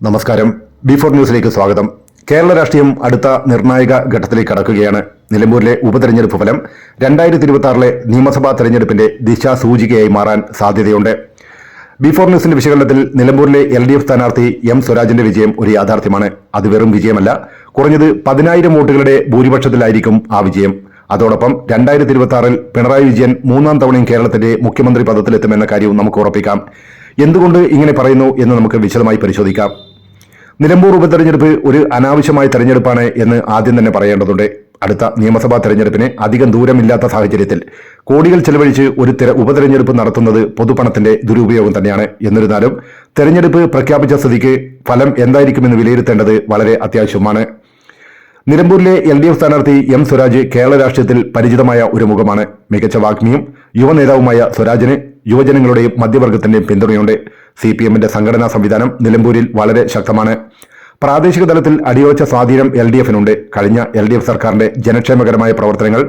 നമസ്കാരം. ബി4 ന്യൂസിലേക്ക് സ്വാഗതം. കേരള രാഷ്ട്രീയം അടുത്ത നിർണായക ഘട്ടത്തിലേക്ക് കടക്കുകയാണ്. നിലമ്പൂരിലെ ഉപതെരഞ്ഞെടുപ്പ് ഫലം 2026 നിയമസഭാ തെരഞ്ഞെടുപ്പിന്റെ ദിശാസൂചികയായി മാറാൻ സാധ്യതയുണ്ട്. ബി4 ന്യൂസിന്റെ വിശകലനത്തിൽ നിലമ്പൂരിലെ LDF സ്ഥാനാർത്ഥി M സ്വരാജിന്റെ വിജയം ഒരു യാഥാർത്ഥ്യമാണ്. അത് വെറും വിജയമല്ല, കുറഞ്ഞത് 10,000 വോട്ടുകളുടെ ഭൂരിപക്ഷത്തിലായിരിക്കും ആ വിജയം. അതോടൊപ്പം 2026 പിണറായി വിജയൻ 3ാം തവണയും കേരളത്തിന്റെ മുഖ്യമന്ത്രി പദത്തിലെത്തുമെന്ന കാര്യവും നമുക്ക് ഉറപ്പിക്കാം. എന്തുകൊണ്ട് ഇങ്ങനെ പറയുന്നു എന്ന് നമുക്ക് വിശദമായി പരിശോധിക്കാം. നിലമ്പൂർ ഉപതെരഞ്ഞെടുപ്പ് ഒരു അനാവശ്യമായ തെരഞ്ഞെടുപ്പാണ് എന്ന് ആദ്യം തന്നെ പറയേണ്ടതുണ്ട്. അടുത്ത നിയമസഭാ തെരഞ്ഞെടുപ്പിന് അധികം ദൂരമില്ലാത്ത സാഹചര്യത്തിൽ കോടികൾ ചെലവഴിച്ച് ഒരു ഉപതെരഞ്ഞെടുപ്പ് നടത്തുന്നത് പൊതുപണത്തിന്റെ ദുരുപയോഗം തന്നെയാണ്. എന്നിരുന്നാലും തെരഞ്ഞെടുപ്പ് പ്രഖ്യാപിച്ച സ്ഥിതിക്ക് ഫലം എന്തായിരിക്കുമെന്ന് വിലയിരുത്തേണ്ടത് വളരെ അത്യാവശ്യമാണ്. നിലമ്പൂരിലെ LDF സ്ഥാനാർത്ഥി M സ്വരാജ് കേരള രാഷ്ട്രീയത്തിൽ പരിചിതമായ ഒരു മുഖമാണ്. മികച്ച വാഗ്മിയും യുവനേതാവുമായ സ്വരാജിന് യുവജനങ്ങളുടെയും മധ്യവർഗത്തിന്റെയും പിന്തുണയുണ്ട്. CPMന്റെ സംഘടനാ സംവിധാനം നിലമ്പൂരിൽ വളരെ ശക്തമാണ്. പ്രാദേശിക തലത്തിൽ അടിയുറച്ച സ്വാധീനം LDFനുണ്ട്. കഴിഞ്ഞ LDF സർക്കാരിന്റെ ജനക്ഷേമകരമായ പ്രവർത്തനങ്ങൾ,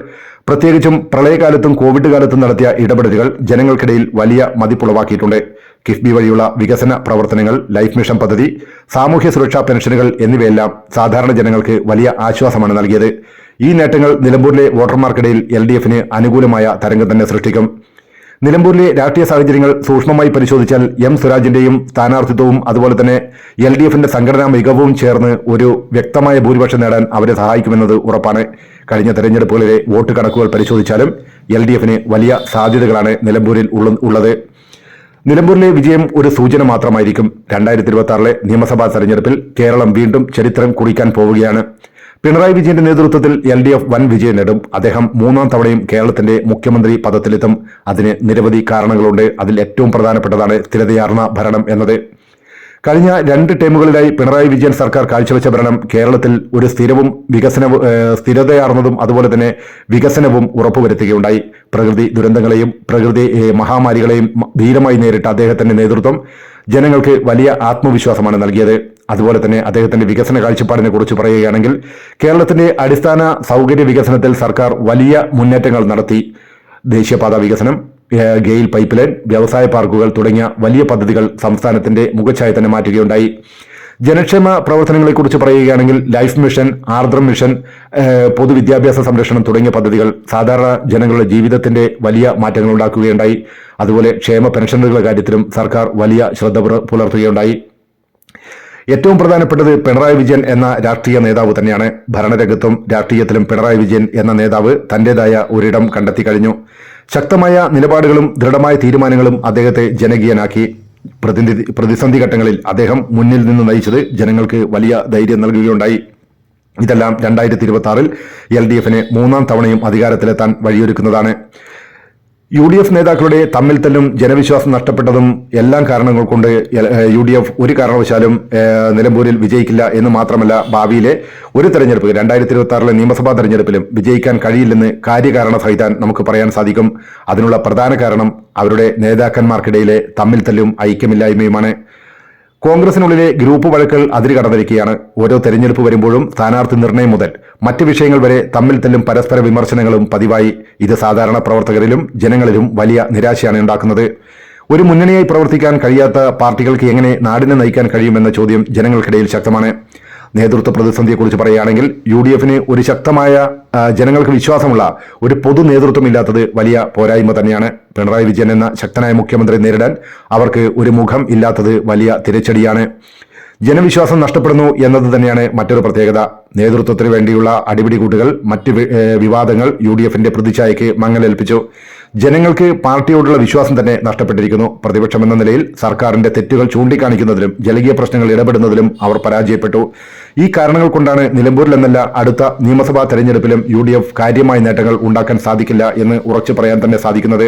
പ്രത്യേകിച്ചും പ്രളയകാലത്തും കോവിഡ് കാലത്തും നടത്തിയ ഇടപെടലുകൾ ജനങ്ങൾക്കിടയിൽ വലിയ മതിപ്പുളവാക്കിയിട്ടുണ്ട്. കിഫ്ബി വഴിയുള്ള വികസന പ്രവർത്തനങ്ങൾ, ലൈഫ് മിഷൻ പദ്ധതി, സാമൂഹ്യ സുരക്ഷാ പെൻഷനുകൾ എന്നിവയെല്ലാം സാധാരണ ജനങ്ങൾക്ക് വലിയ ആശ്വാസമാണ് നൽകിയത്. ഈ നേട്ടങ്ങൾ നിലമ്പൂരിലെ വോട്ടർമാർക്കിടയിൽ LDFന് അനുകൂലമായ തരംഗം തന്നെ സൃഷ്ടിക്കും. നിലമ്പൂരിലെ രാഷ്ട്രീയ സാഹചര്യങ്ങൾ സൂക്ഷ്മമായി പരിശോധിച്ചാൽ M സ്വരാജിന്റെയും സ്ഥാനാർത്ഥിത്വവും അതുപോലെ തന്നെ LDFന്റെ സംഘടനാ മികവും ചേർന്ന് ഒരു വ്യക്തമായ ഭൂരിപക്ഷം നേടാൻ അവരെ സഹായിക്കുമെന്നത് ഉറപ്പാണ്. കഴിഞ്ഞ തെരഞ്ഞെടുപ്പുകളിലെ വോട്ട് കണക്കുകൾ പരിശോധിച്ചാലും LDFന് വലിയ സാധ്യതകളാണ് നിലമ്പൂരിൽ ഉള്ളത്. നിലമ്പൂരിലെ വിജയം ഒരു സൂചന മാത്രമായിരിക്കും. 2026 നിയമസഭാ തെരഞ്ഞെടുപ്പിൽ കേരളം വീണ്ടും ചരിത്രം കുറിക്കാൻ പോവുകയാണ്. പിണറായി വിജയന്റെ നേതൃത്വത്തിൽ LDF വൻ വിജയം നേടും. അദ്ദേഹം 3ാം തവണയും കേരളത്തിന്റെ മുഖ്യമന്ത്രി പദത്തിലെത്തും. അതിന് നിരവധി കാരണങ്ങളുണ്ട്. അതിൽ ഏറ്റവും പ്രധാനപ്പെട്ടതാണ് സ്ഥിരതയാർന്ന ഭരണം എന്നത്. കഴിഞ്ഞ 2 ടേമുകളിലായി പിണറായി വിജയൻ സർക്കാർ കാഴ്ചവെച്ച ഭരണം കേരളത്തിൽ ഒരു സ്ഥിരതയാർന്നതും അതുപോലെ തന്നെ വികസനവും ഉറപ്പുവരുത്തുകയുണ്ടായി. പ്രകൃതി ദുരന്തങ്ങളെയും പ്രകൃതി മഹാമാരികളെയും ധീരമായി നേരിട്ട അദ്ദേഹത്തിന്റെ നേതൃത്വം ജനങ്ങൾക്ക് വലിയ ആത്മവിശ്വാസമാണ് നൽകിയത്. അതുപോലെ തന്നെ അദ്ദേഹത്തിന്റെ വികസന കാഴ്ചപ്പാടിനെ കുറിച്ച് പറയുകയാണെങ്കിൽ കേരളത്തിന്റെ അടിസ്ഥാന സൗകര്യ വികസനത്തിൽ സർക്കാർ വലിയ മുന്നേറ്റങ്ങൾ നടത്തി. ദേശീയപാത വികസനം, ഗെയിൽ പൈപ്പ് ലൈൻ, വ്യവസായ പാർക്കുകൾ തുടങ്ങിയ വലിയ പദ്ധതികൾ സംസ്ഥാനത്തിന്റെ മുഖച്ഛായ തന്നെ മാറ്റുകയുണ്ടായി. ജനക്ഷേമ പ്രവർത്തനങ്ങളെക്കുറിച്ച് പറയുകയാണെങ്കിൽ ലൈഫ് മിഷൻ, ആർദ്രം മിഷൻ, പൊതുവിദ്യാഭ്യാസ സംരക്ഷണം തുടങ്ങിയ പദ്ധതികൾ സാധാരണ ജനങ്ങളുടെ ജീവിതത്തിന്റെ വലിയ മാറ്റങ്ങൾ ഉണ്ടാക്കുകയുണ്ടായി. അതുപോലെ ക്ഷേമ പെൻഷനുകളുടെ കാര്യത്തിലും സർക്കാർ വലിയ ശ്രദ്ധ പുലർത്തുകയുണ്ടായി. ഏറ്റവും പ്രധാനപ്പെട്ടത് പിണറായി വിജയൻ എന്ന രാഷ്ട്രീയ നേതാവ് തന്നെയാണ്. ഭരണരംഗത്തും രാഷ്ട്രീയത്തിലും പിണറായി വിജയൻ എന്ന നേതാവ് തന്റേതായ ഒരിടം കണ്ടെത്തി കഴിഞ്ഞു. ശക്തമായ നിലപാടുകളും ദൃഢമായ തീരുമാനങ്ങളും അദ്ദേഹത്തെ ജനകീയനാക്കി. പ്രതിസന്ധി ഘട്ടങ്ങളിൽ അദ്ദേഹം മുന്നിൽ നിന്ന് നയിച്ചത് ജനങ്ങൾക്ക് വലിയ ധൈര്യം നൽകുകയുണ്ടായി. ഇതെല്ലാം 2026 LDFന് 3ാം തവണയും അധികാരത്തിലെത്താൻ വഴിയൊരുക്കുന്നതാണ്. UDF നേതാക്കളുടെ തമ്മിൽ തല്ലും ജനവിശ്വാസം നഷ്ടപ്പെട്ടതും എല്ലാം കാരണങ്ങൾ കൊണ്ട് UDF ഒരു കാരണവശാലും നിലമ്പൂരിൽ വിജയിക്കില്ല എന്ന് മാത്രമല്ല, ഭാവിയിലെ ഒരു തെരഞ്ഞെടുപ്പ് 2026 നിയമസഭാ തെരഞ്ഞെടുപ്പിലും വിജയിക്കാൻ കഴിയില്ലെന്ന് കാര്യകാരണ സഹിതം നമുക്ക് പറയാൻ സാധിക്കും. അതിനുള്ള പ്രധാന കാരണം അവരുടെ നേതാക്കന്മാർക്കിടയിലെ തമ്മിൽ തല്ലും ഐക്യമില്ലായ്മയുമാണ്. കോൺഗ്രസിനുള്ളിലെ ഗ്രൂപ്പ് വഴക്കുകൾ അതിരുകടന്നിരിക്കുകയാണ്. ഓരോ തെരഞ്ഞെടുപ്പ് വരുമ്പോഴും സ്ഥാനാർത്ഥി നിർണയം മുതൽ മറ്റ് വിഷയങ്ങൾ വരെ തമ്മിൽ തല്ലും പരസ്പര വിമർശനങ്ങളും പതിവായി. ഇത് സാധാരണ പ്രവർത്തകരിലും ജനങ്ങളിലും വലിയ നിരാശയാണ് ഉണ്ടാക്കുന്നത്. ഒരു മുന്നണിയായി പ്രവർത്തിക്കാൻ കഴിയാത്ത പാർട്ടികൾക്ക് എങ്ങനെ നാടിനെ നയിക്കാൻ കഴിയുമെന്ന ചോദ്യം ജനങ്ങൾക്കിടയിൽ ശക്തമാണ്. നേതൃത്വ പ്രതിസന്ധിയെക്കുറിച്ച് പറയുകയാണെങ്കിൽ UDFന് ഒരു ശക്തമായ ജനങ്ങൾക്ക് വിശ്വാസമുള്ള ഒരു പൊതു നേതൃത്വമില്ലാത്തത് വലിയ പോരായ്മ തന്നെയാണ്. പിണറായി വിജയൻ എന്ന ശക്തനായ മുഖ്യമന്ത്രി നേരിടാൻ അവർക്ക് ഒരു മുഖം ഇല്ലാത്തത് വലിയ തിരിച്ചടിയാണ്. ജനവിശ്വാസം നഷ്ടപ്പെടുന്നു എന്നത് തന്നെയാണ് മറ്റൊരു പ്രത്യേകത. നേതൃത്വത്തിന് വേണ്ടിയുള്ള അടിപിടികൂട്ടുകൾ, മറ്റ് വിവാദങ്ങൾ UDFന്റെ പ്രതിച്ഛായയ്ക്ക് മങ്ങലേൽപ്പിച്ചു. ജനങ്ങൾക്ക് പാർട്ടിയോടുള്ള വിശ്വാസം തന്നെ നഷ്ടപ്പെട്ടിരിക്കുന്നു. പ്രതിപക്ഷം എന്ന നിലയിൽ സർക്കാരിന്റെ തെറ്റുകൾ ചൂണ്ടിക്കാണിക്കുന്നതിലും ജനകീയ പ്രശ്നങ്ങൾ ഇടപെടുന്നതിലും അവർ പരാജയപ്പെട്ടു. ഈ കാരണങ്ങൾ കൊണ്ടാണ് നിലമ്പൂരിൽ എന്നല്ല അടുത്ത നിയമസഭാ തെരഞ്ഞെടുപ്പിലും UDF കാര്യമായ നേട്ടങ്ങൾ ഉണ്ടാക്കാൻ സാധിക്കില്ല എന്ന് ഉറച്ചു പറയാൻ തന്നെ സാധിക്കുന്നത്.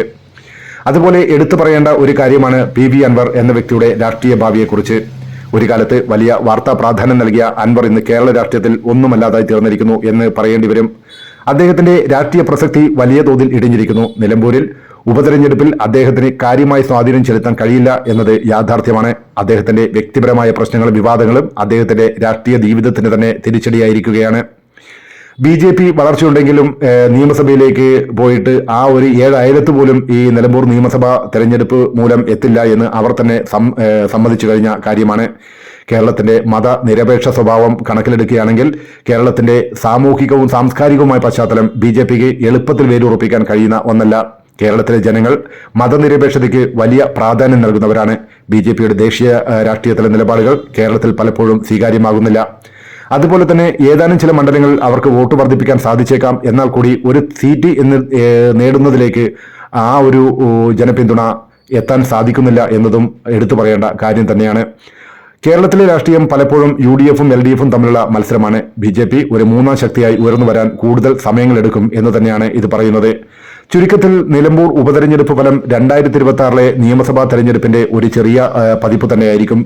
അതുപോലെ എടുത്തു പറയേണ്ട ഒരു കാര്യമാണ് PV അൻവർ എന്ന വ്യക്തിയുടെ രാഷ്ട്രീയ ഭാവിയെക്കുറിച്ച്. ഒരു കാലത്ത് വലിയ വാർത്താ പ്രാധാന്യം നൽകിയ അൻവർ ഇന്ന് കേരള രാഷ്ട്രീയത്തിൽ ഒന്നുമല്ലാതായി തീർന്നിരിക്കുന്നു എന്ന് പറയേണ്ടി വരും. അദ്ദേഹത്തിന്റെ രാഷ്ട്രീയ പ്രസക്തി വലിയ തോതിൽ ഇടിഞ്ഞിരിക്കുന്നു. നിലമ്പൂരിൽ ഉപതെരഞ്ഞെടുപ്പിൽ അദ്ദേഹത്തിന് കാര്യമായി സ്വാധീനം ചെലുത്താൻ കഴിയില്ല എന്നത് യാഥാർത്ഥ്യമാണ്. അദ്ദേഹത്തിന്റെ വ്യക്തിപരമായ പ്രശ്നങ്ങളും വിവാദങ്ങളും അദ്ദേഹത്തിന്റെ രാഷ്ട്രീയ ജീവിതത്തിന് തന്നെ തിരിച്ചടിയായിരിക്കുകയാണ്. BJP വളർച്ചയുണ്ടെങ്കിലും നിയമസഭയിലേക്ക് പോയിട്ട് ആ ഒരു 7 അയലത്ത് പോലും ഈ നിലമ്പൂർ നിയമസഭാ തെരഞ്ഞെടുപ്പ് മൂലം എത്തില്ല എന്ന് അവർ തന്നെ സമ്മതിച്ചു കഴിഞ്ഞ കാര്യമാണ്. കേരളത്തിന്റെ മതനിരപേക്ഷ സ്വഭാവം കണക്കിലെടുക്കുകയാണെങ്കിൽ കേരളത്തിന്റെ സാമൂഹികവും സാംസ്കാരികവുമായ പശ്ചാത്തലം BJPക്ക് എളുപ്പത്തിൽ വേരുറപ്പിക്കാൻ കഴിയുന്ന ഒന്നല്ല. കേരളത്തിലെ ജനങ്ങൾ മതനിരപേക്ഷതയ്ക്ക് വലിയ പ്രാധാന്യം നൽകുന്നവരാണ്. BJPയുടെ ദേശീയ രാഷ്ട്രീയത്തിലെ നിലപാടുകൾ കേരളത്തിൽ പലപ്പോഴും സ്വീകാര്യമാകുന്നില്ല. അതുപോലെ തന്നെ ഏതാനും ചില മണ്ഡലങ്ങളിൽ അവർക്ക് വോട്ട് വർദ്ധിപ്പിക്കാൻ സാധിച്ചേക്കാം. എന്നാൽ കൂടി ഒരു സീറ്റ് നേടുന്നതിലേക്ക് ആ ഒരു ജനപിന്തുണ എത്താൻ സാധിക്കുന്നില്ല എന്നതും എടുത്തു പറയേണ്ട കാര്യം തന്നെയാണ്. കേരളത്തിലെ രാഷ്ട്രീയം പലപ്പോഴും UDFും LDFും തമ്മിലുള്ള മത്സരമാണ്. BJP ഒരു മൂന്നാം ശക്തിയായി ഉയർന്നു വരാൻ കൂടുതൽ സമയങ്ങളെടുക്കും എന്ന് തന്നെയാണ് ഇത് പറയുന്നത്. ചുരുക്കത്തിൽ നിലമ്പൂർ ഉപതെരഞ്ഞെടുപ്പ് ഫലം 2026 നിയമസഭാ തെരഞ്ഞെടുപ്പിന്റെ ഒരു ചെറിയ പതിപ്പ് തന്നെയായിരിക്കും.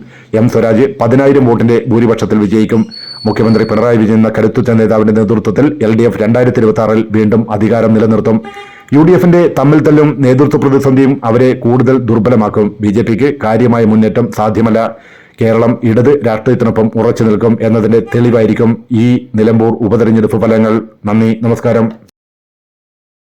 M സ്വരാജ് 10,000 വോട്ടിന്റെ ഭൂരിപക്ഷത്തിൽ വിജയിക്കും. മുഖ്യമന്ത്രി പിണറായി വിജയൻ എന്ന കരുത്തുറ്റ നേതാവിന്റെ നേതൃത്വത്തിൽ LDF 2026 വീണ്ടും അധികാരം നിലനിർത്തും. UDFന്റെ തമ്മിൽ തല്ലും നേതൃത്വ പ്രതിസന്ധിയും അവരെ കൂടുതൽ ദുർബലമാക്കും. BJPക്ക് കാര്യമായ മുന്നേറ്റം സാധ്യമല്ല. കേരളം ഇടത് രാഷ്ട്രീയത്തിനൊപ്പം ഉറച്ചു നിൽക്കും എന്നതിന്റെ തെളിവായിരിക്കും ഈ നിലമ്പൂർ ഉപതെരഞ്ഞെടുപ്പ് ഫലങ്ങൾ. നന്ദി, നമസ്കാരം.